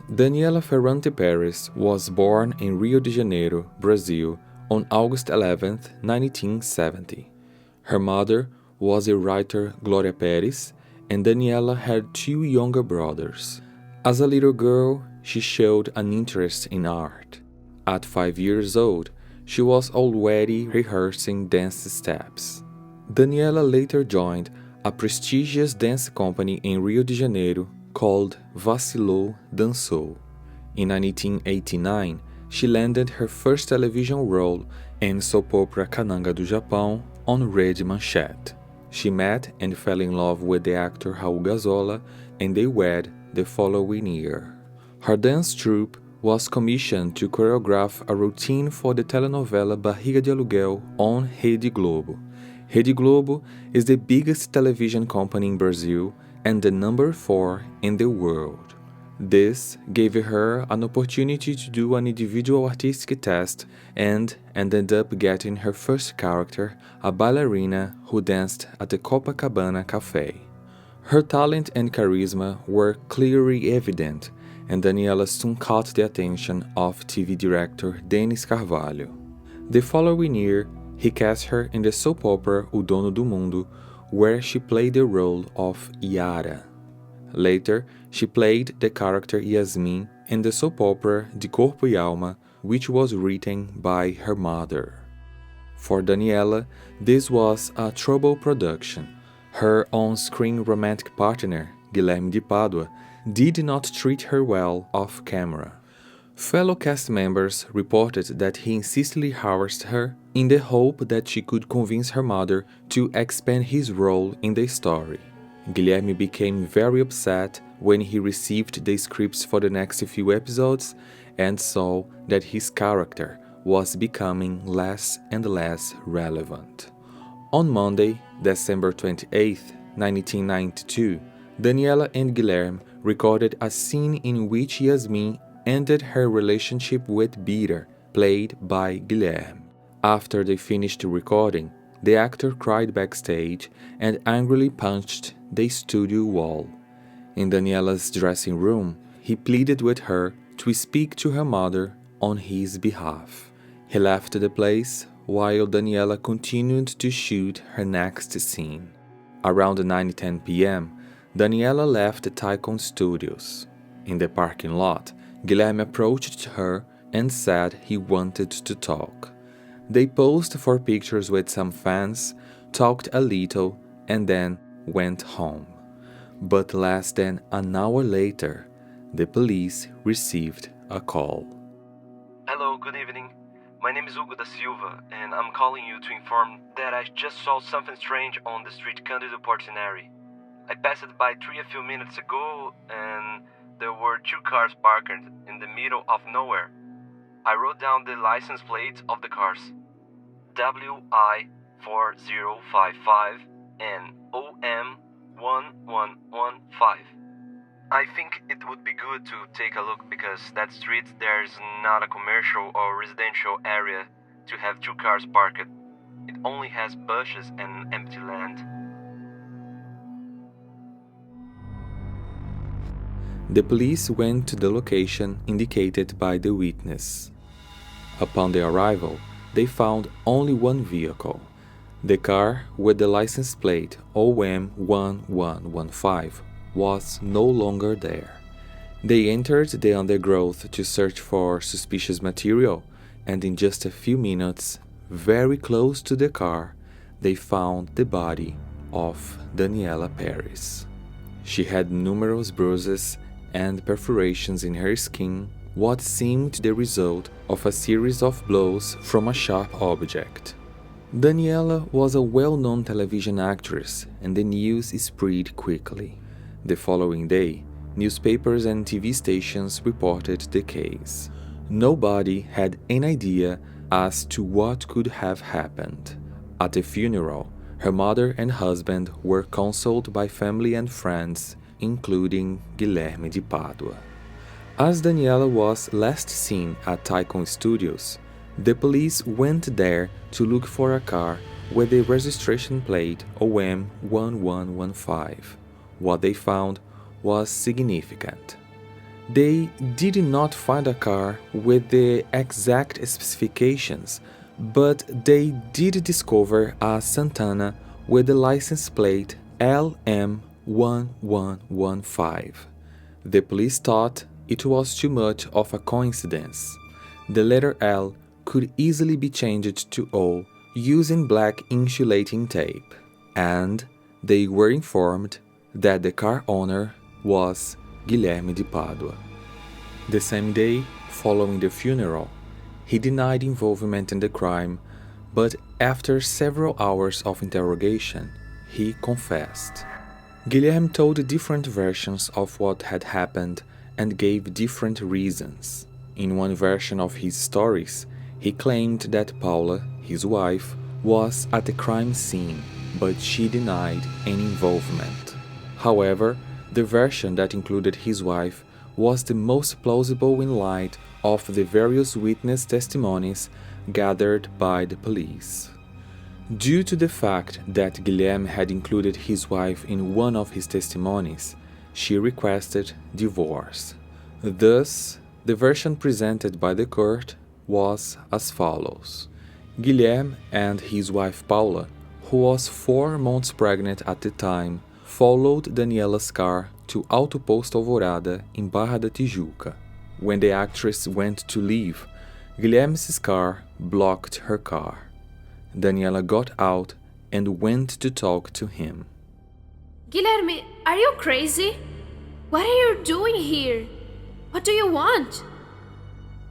Daniela Perez was born in Rio de Janeiro, Brazil, on August 11, 1970. Her mother was a writer, Glória Perez, and Daniela had two younger brothers. As a little girl, she showed an interest in art. At 5 years old, she was already rehearsing dance steps. Daniela later joined a prestigious dance company in Rio de Janeiro called Vacilou Dançou. In 1989, she landed her first television role in soap opera Cananga do Japão on Rede Manchete. She met and fell in love with the actor Raul Gazola, and they wed the following year. Her dance troupe was commissioned to choreograph a routine for the telenovela Barriga de Aluguel on Rede Globo. Rede Globo is the biggest television company in Brazil and the number 4 in the world. This gave her an opportunity to do an individual artistic test and ended up getting her first character, a ballerina who danced at the Copacabana Cafe. Her talent and charisma were clearly evident, and Daniela soon caught the attention of TV director Denis Carvalho. The following year, he cast her in the soap opera O Dono do Mundo, where she played the role of Yara. Later, she played the character Yasmin in the soap opera De Corpo e Alma, which was written by her mother. For Daniela, this was a trouble production. Her on-screen romantic partner, Guilherme de Padua, did not treat her well off camera. Fellow cast members reported that he insistently harassed her in the hope that she could convince her mother to expand his role in the story. Guilherme became very upset when he received the scripts for the next few episodes and saw that his character was becoming less and less relevant. On Monday, December 28, 1992, Daniela and Guilherme recorded a scene in which Yasmin ended her relationship with Bira, played by Guilherme. After they finished recording, the actor cried backstage and angrily punched the studio wall. In Daniela's dressing room, he pleaded with her to speak to her mother on his behalf. He left the place while Daniela continued to shoot her next scene. Around 9:10 p.m., Daniela left Tycoon Studios. In the parking lot, Guilherme approached her and said he wanted to talk. They posed for pictures with some fans, talked a little, and then went home. But less than an hour later, the police received a call. Hello, good evening. My name is Hugo da Silva, and I'm calling you to inform that I just saw something strange on the street Cândido Portinari. I passed it by 3 a few minutes ago, and there were 2 cars parked in the middle of nowhere. I wrote down the license plates of the cars: WI4055 and OM1115. I think it would be good to take a look because that street there's not a commercial or residential area to have 2 cars parked. It only has bushes and empty land. The police went to the location indicated by the witness. Upon their arrival, they found only one vehicle. The car with the license plate OM1115 was no longer there. They entered the undergrowth to search for suspicious material, and in just a few minutes, very close to the car, they found the body of Daniella Perez. She had numerous bruises and perforations in her skin, what seemed the result of a series of blows from a sharp object. Daniela was a well-known television actress, and the news spread quickly. The following day, newspapers and TV stations reported the case. Nobody had any idea as to what could have happened. At the funeral, her mother and husband were consoled by family and friends, including Guilherme de Padua. As Daniela was last seen at Tycoon Studios, the police went there to look for a car with the registration plate OM1115. What they found was significant. They did not find a car with the exact specifications, but they did discover a Santana with the license plate LM1115. The police thought it was too much of a coincidence. The letter L could easily be changed to O using black insulating tape, and they were informed that the car owner was Guilherme de Padua. The same day, following the funeral, he denied involvement in the crime, but after several hours of interrogation, he confessed. Guilherme told different versions of what had happened and gave different reasons. In one version of his stories, he claimed that Paula, his wife, was at the crime scene, but she denied any involvement. However, the version that included his wife was the most plausible in light of the various witness testimonies gathered by the police. Due to the fact that Guilherme had included his wife in one of his testimonies, she requested divorce. Thus, the version presented by the court was as follows. Guilherme and his wife Paula, who was 4 months pregnant at the time, followed Daniela's car to Alto Posto Alvorada in Barra da Tijuca. When the actress went to leave, Guilherme's car blocked her car. Daniela got out and went to talk to him. Guilherme, are you crazy? What are you doing here? What do you want?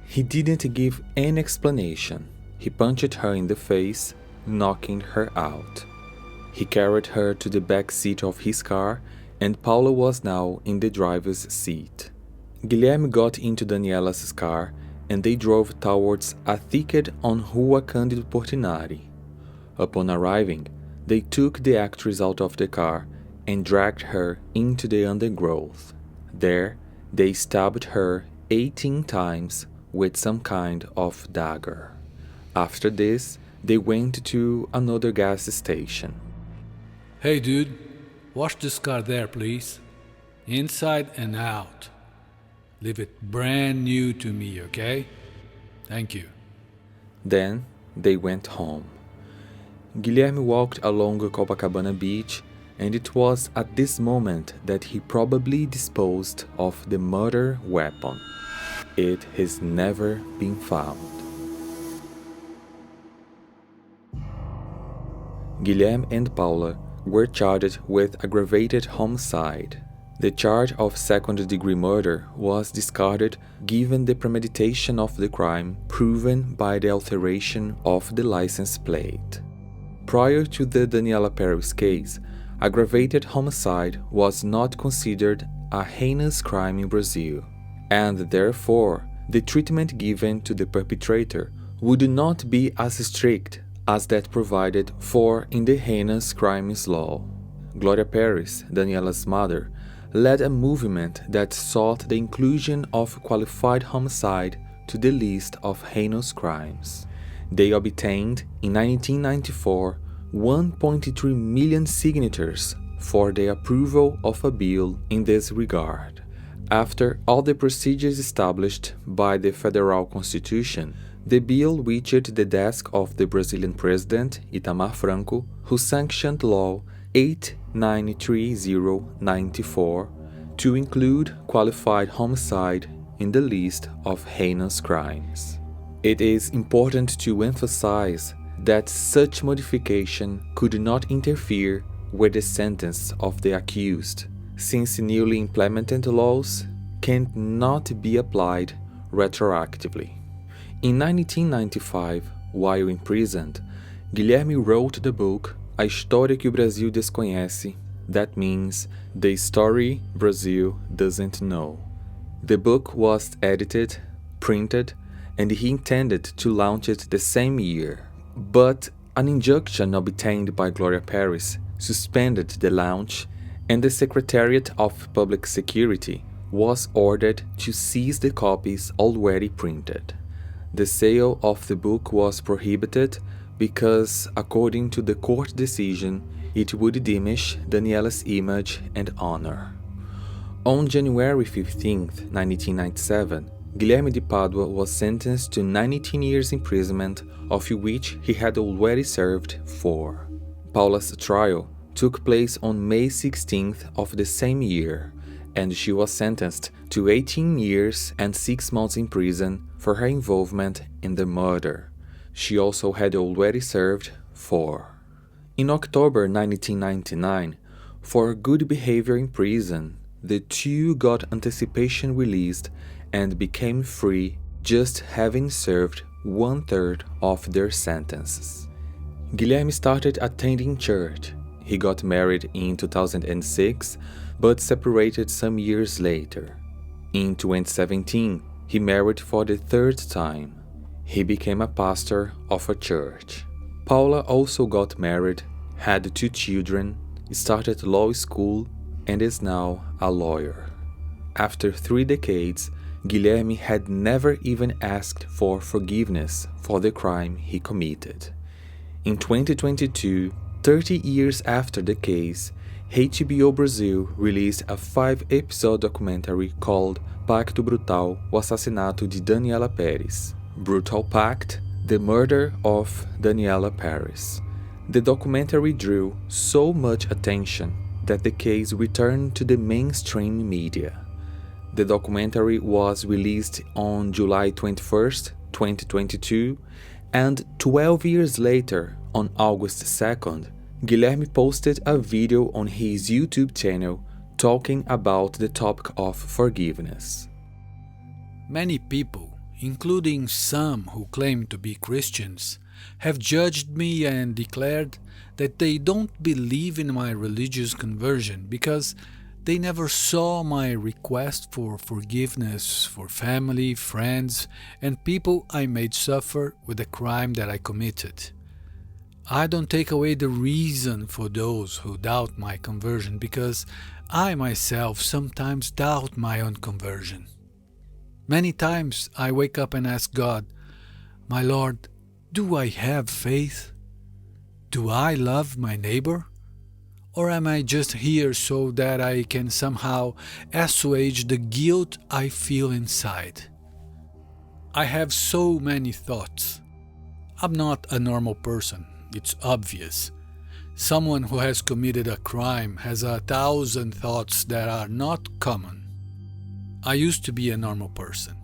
He didn't give any explanation. He punched her in the face, knocking her out. He carried her to the back seat of his car, and Paula was now in the driver's seat. Guilherme got into Daniela's car, and they drove towards a thicket on Rua Cândido Portinari. Upon arriving, they took the actress out of the car and dragged her into the undergrowth. There, they stabbed her 18 times with some kind of dagger. After this, they went to another gas station. Hey dude, wash this car there please. Inside and out. Leave it brand new to me, okay? Thank you. Then they went home. Guilherme walked along Copacabana Beach, and it was at this moment that he probably disposed of the murder weapon. It has never been found. Guilherme and Paula were charged with aggravated homicide. The charge of second-degree murder was discarded given the premeditation of the crime proven by the alteration of the license plate. Prior to the Daniella Perez case, aggravated homicide was not considered a heinous crime in Brazil, and therefore the treatment given to the perpetrator would not be as strict as that provided for in the heinous crimes law. Gloria Perez, Daniella's mother, led a movement that sought the inclusion of qualified homicide to the list of heinous crimes. They obtained, in 1994, 1.3 million signatures for the approval of a bill in this regard. After all the procedures established by the federal constitution, the bill reached the desk of the Brazilian president, Itamar Franco, who sanctioned Law 893094 to include qualified homicide in the list of heinous crimes. It is important to emphasize that such modification could not interfere with the sentence of the accused, since newly implemented laws cannot be applied retroactively. In 1995, while imprisoned, Guilherme wrote the book A História que o Brasil Desconhece, that means The Story Brazil Doesn't Know. The book was edited, printed, and he intended to launch it the same year. But an injunction obtained by Gloria Perez suspended the launch, and the Secretariat of Public Security was ordered to seize the copies already printed. The sale of the book was prohibited because, according to the court decision, it would diminish Daniella's image and honor. On January 15, 1997, Guilherme de Padua was sentenced to 19 years imprisonment, of which he had already served 4. Paula's trial took place on May 16th of the same year, and she was sentenced to 18 years and 6 months in prison for her involvement in the murder. She also had already served 4. In October 1999, for good behavior in prison, the two got anticipation released and became free, just having served 1/3 of their sentences. Guilherme started attending church. He got married in 2006, but separated some years later. In 2017, he married for the 3rd time. He became a pastor of a church. Paula also got married, had 2 children, started law school, and is now a lawyer. After 3 decades, Guilherme had never even asked for forgiveness for the crime he committed. In 2022, 30 years after the case, HBO Brazil released a 5-episode documentary called Pacto Brutal, o assassinato de Daniella Perez. Brutal Pact, the murder of Daniella Perez. The documentary drew so much attention that the case returned to the mainstream media. The documentary was released on July 21st, 2022, and 12 years later, on August 2nd, Guilherme posted a video on his YouTube channel talking about the topic of forgiveness. Many people, including some who claim to be Christians, have judged me and declared that they don't believe in my religious conversion because they never saw my request for forgiveness for family, friends, and people I made suffer with the crime that I committed. I don't take away the reason for those who doubt my conversion because I myself sometimes doubt my own conversion. Many times I wake up and ask God, "My Lord, do I have faith? Do I love my neighbor? Or am I just here so that I can somehow assuage the guilt I feel inside?" I have so many thoughts. I'm not a normal person, it's obvious. Someone who has committed a crime has 1,000 thoughts that are not common. I used to be a normal person.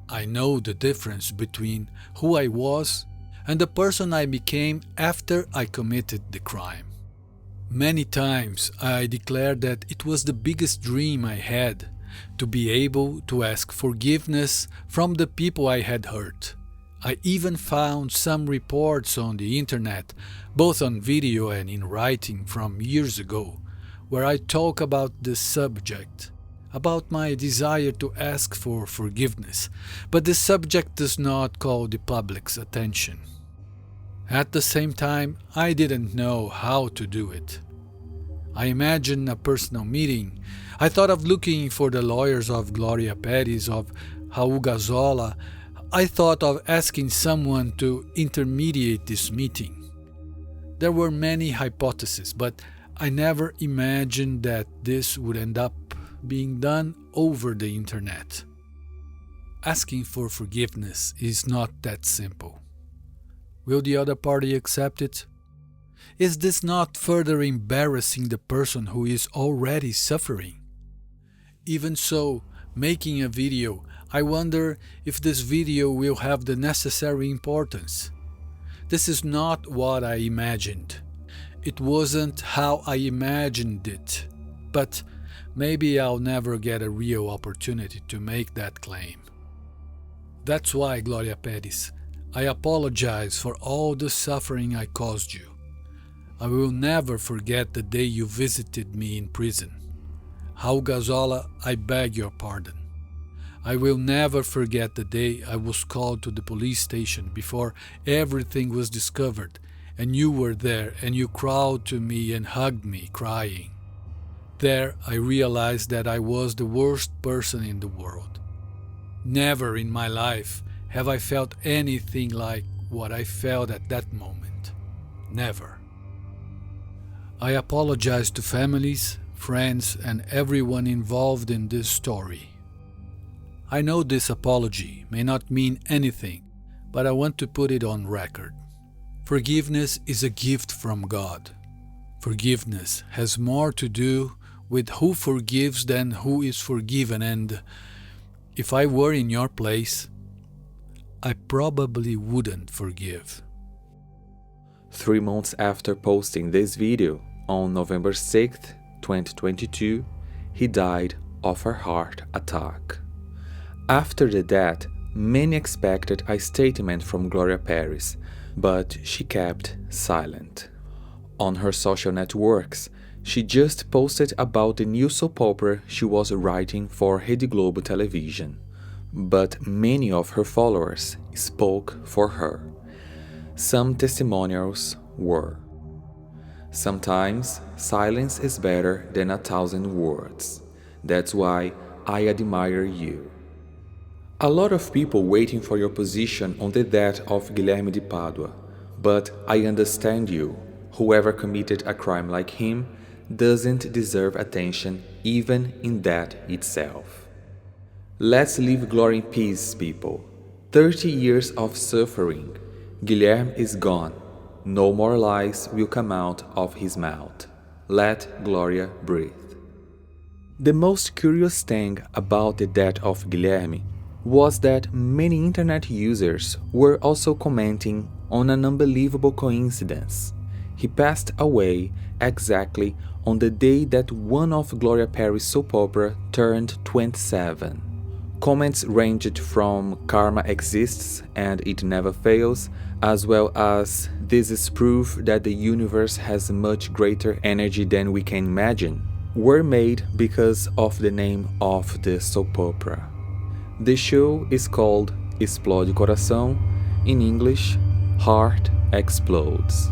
I know the difference between who I was and the person I became after I committed the crime. Many times I declared that it was the biggest dream I had to be able to ask forgiveness from the people I had hurt. I even found some reports on the internet, both on video and in writing from years ago, where I talk about this subject, about my desire to ask for forgiveness, but the subject does not call the public's attention. At the same time, I didn't know how to do it. I imagined a personal meeting. I thought of looking for the lawyers of Gloria Perez, of Hugo. I thought of asking someone to intermediate this meeting. There were many hypotheses, but I never imagined that this would end up being done over the internet. Asking for forgiveness is not that simple. Will the other party accept it? Is this not further embarrassing the person who is already suffering? Even so, making a video, I wonder if this video will have the necessary importance. This is not what I imagined. It wasn't how I imagined it, but maybe I'll never get a real opportunity to make that claim. That's why, Gloria Perez, I apologize for all the suffering I caused you. I will never forget the day you visited me in prison. Hugo, I beg your pardon. I will never forget the day I was called to the police station before everything was discovered, and you were there and you crawled to me and hugged me, crying. There I realized that I was the worst person in the world. Never in my life have I felt anything like what I felt at that moment. Never. I apologize to families, friends, and everyone involved in this story. I know this apology may not mean anything, but I want to put it on record. Forgiveness is a gift from God. Forgiveness has more to do with who forgives than who is forgiven, and if I were in your place, I probably wouldn't forgive. 3 months after posting this video, on November 6th, 2022, he died of a heart attack. After the death, many expected a statement from Gloria Perez, but she kept silent. On her social networks, she just posted about the new soap opera she was writing for Rede Globo television. But many of her followers spoke for her. Some testimonials were: "Sometimes silence is better than 1,000 words. That's why I admire you." A lot of people waiting for your position on the death of Guilherme de Padua, but I understand you. Whoever committed a crime like him doesn't deserve attention even in that itself. Let's leave glory in peace, people. 30 years of suffering. Guilherme is gone. No more lies will come out of his mouth. Let Gloria breathe. The most curious thing about the death of Guilherme was that many internet users were also commenting on an unbelievable coincidence. He passed away exactly on the day that one of Gloria Perez's soap opera turned 27. Comments ranged from "karma exists and it never fails," as well as "this is proof that the universe has much greater energy than we can imagine," were made because of the name of the soap opera. The show is called Explode Coração, in English, Heart Explodes.